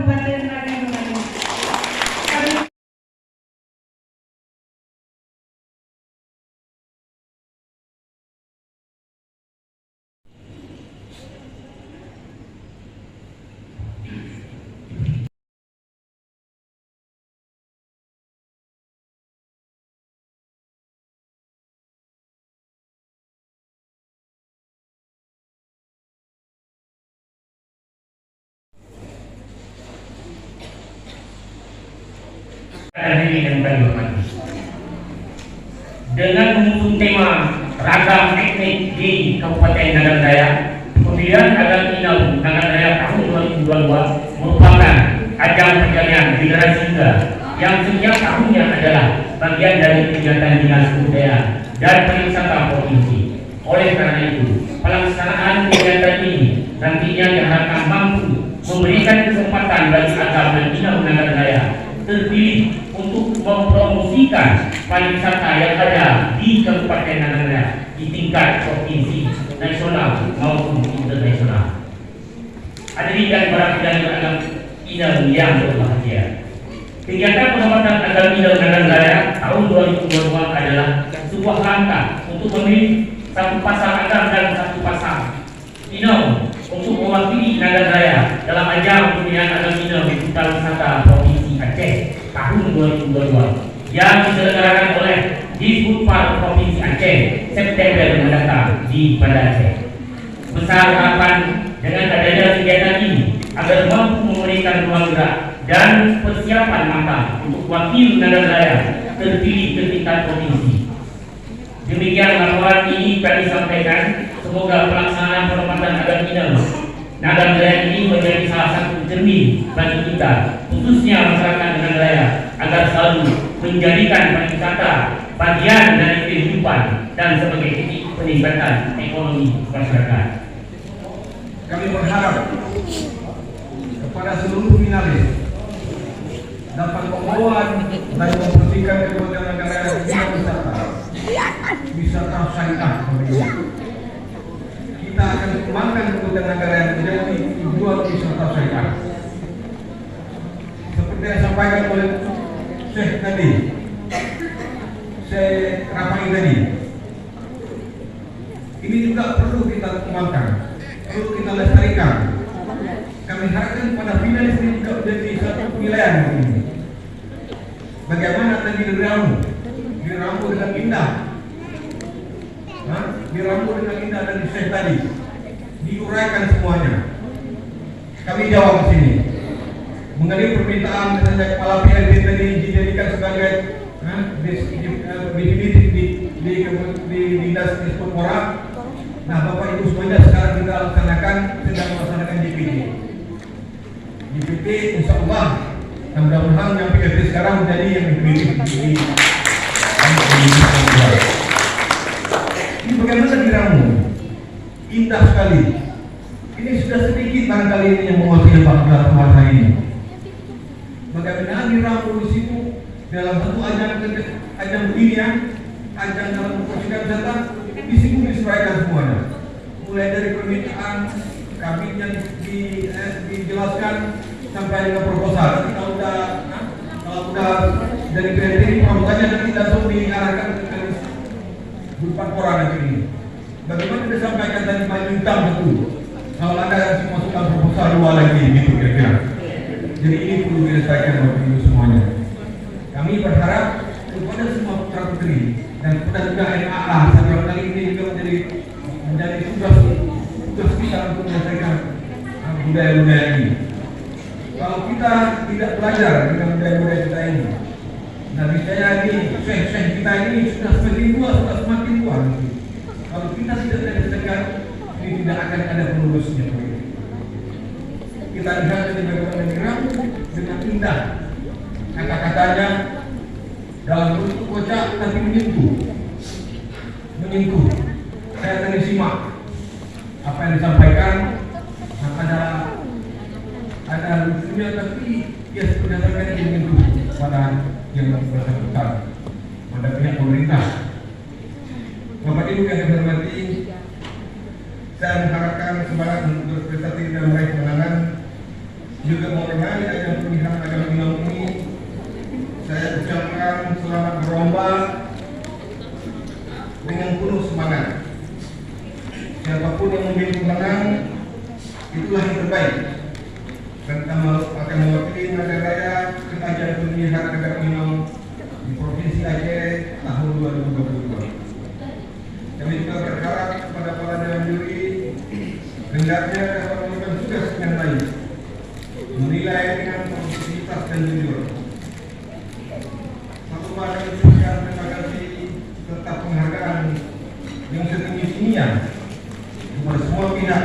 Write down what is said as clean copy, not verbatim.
Kabupaten Nagan Raya. Hadirin yang kami hormati, dengan mengusung tema ragam teknik di Kabupaten Nagan Raya, pemilihan Agam Inau Nagan Raya tahun 2022 merupakan ajang perjalanan generasi muda yang setiap tahunnya adalah bagian dari kegiatan dinas kebudayaan dan pariwisata provinsi. Oleh karena itu, pelaksanaan kegiatan ini nantinya diharapkan mampu memberikan kesempatan bagi Agam Inau Nagan Raya terpilih untuk mempromosikan pariwisata yang ada di Kabupaten Nagan Raya di tingkat provinsi, nasional maupun internasional. Hadirin dan para pendengar Agam Inau yang berbahagia, kegiatan pengamatan Agam Inau Nagan Raya tahun 2022 adalah sebuah langkah untuk memilih satu pasang agam dan satu pasang Inau untuk mewakili Nagan Raya dalam ajang pemilihan Agam Inau di Kota Wisata Provinsi Aceh tahun 2022 yang diselenggarakan oleh Disbudpar Provinsi Aceh September mendatang di Banda Aceh. Besar harapan dengan adanya kegiatan ini agar mampu memberikan ruang gerak dan persiapan matang untuk wakil Nagan Raya terpilih ke tingkat provinsi. Demikian laporan ini kami sampaikan. Semoga pelaksanaan penempatan Agam Inau Nagan Raya ini menjadi salah satu cermin bagi kita, khususnya masyarakat Nagan Raya, agar selalu menjadikan pariwisata bagian dari kehidupan dan sebagai titik peningkatan ekonomi masyarakat. Kami berharap kepada seluruh finalis dapat membawa dan membersihkan kebutuhan negara yang wisata syariah. Kita akan kembangkan kebutuhan negara yang menjadi tujuan wisata syariah. Seperti yang disampaikan oleh Syekh tadi, Syekh Rafai tadi, ini juga perlu kita kembangkan, perlu kita lestarikan. Kami harapkan pada finalis ini juga menjadi satu pilihan ini. Bagaimana tadi diramu dengan indah, diramu dengan indah dari Syekh tadi, diuraikan semuanya. Kami jawab di sini. Mengenai permintaan misalnya kepala PLB tadi dijadikan sebagai definitif di dinas Dispora. Nah, Bapak Ibu semuanya sekarang kita laksanakan, sedang melaksanakan DPT. DPT insya Allah, mudah-mudahan yang PLB sekarang menjadi yang definitif di ini bagaimana diramu? Indah sekali. Ini sudah sedikit barangkali ini yang mewakili bahasa ini. Bagaimana diramu di situ dalam satu ajang begini ya, ajang dalam mempromosikan wisata, di situ disesuaikan semuanya. Mulai dari permintaan kami yang dijelaskan sampai dengan proposal. Nanti kalau udah dari PLT proposalnya nanti langsung diarahkan ke Disbudpar nanti ini. Bagaimana disampaikan tadi hitam itu? Kalau ada yang masukkan proposal dua lagi gitu kira-kira. Jadi ini perlu diselesaikan Bapak Ibu semuanya. Kami berharap kepada semua putra putri dan kepada juga NAA setiap kali ini juga menjadi tugas kita untuk menyelesaikan budaya-budaya ini. Kalau kita tidak belajar dengan budaya-budaya kita ini, nah misalnya ini syekh kita ini sudah semakin tua. Kalau kita tidak menyelesaikan, ini tidak akan ada penerusnya. Kita lihat dari bagaimana diramu dengan indah, kata-katanya dalam bentuk kocak tapi menyentuh. Saya tadi simak apa yang disampaikan. Ada lucunya tapi ya berdasarkan yang menyentuh pada yang bersangkutan pada pihak pemerintah. Bapak Ibu yang saya hormati, saya mengharapkan semangat untuk berprestasi dalam meraih kemenangan, juga mengenai dengan penuh semangat. Siapapun yang memilih kemenangan, itulah yang terbaik. Dan akan mewakili Naga Raya ke ajang pemilihan Naga Minang di Provinsi Aceh tahun 2022. Kami juga berharap kepada para dewan juri hendaknya dapat melakukan tugas yang baik, menilai dengan objektivitas dan jujur. Satu kali ucapkan terima kasih serta penghargaan yang setinggi-tingginya kepada semua pihak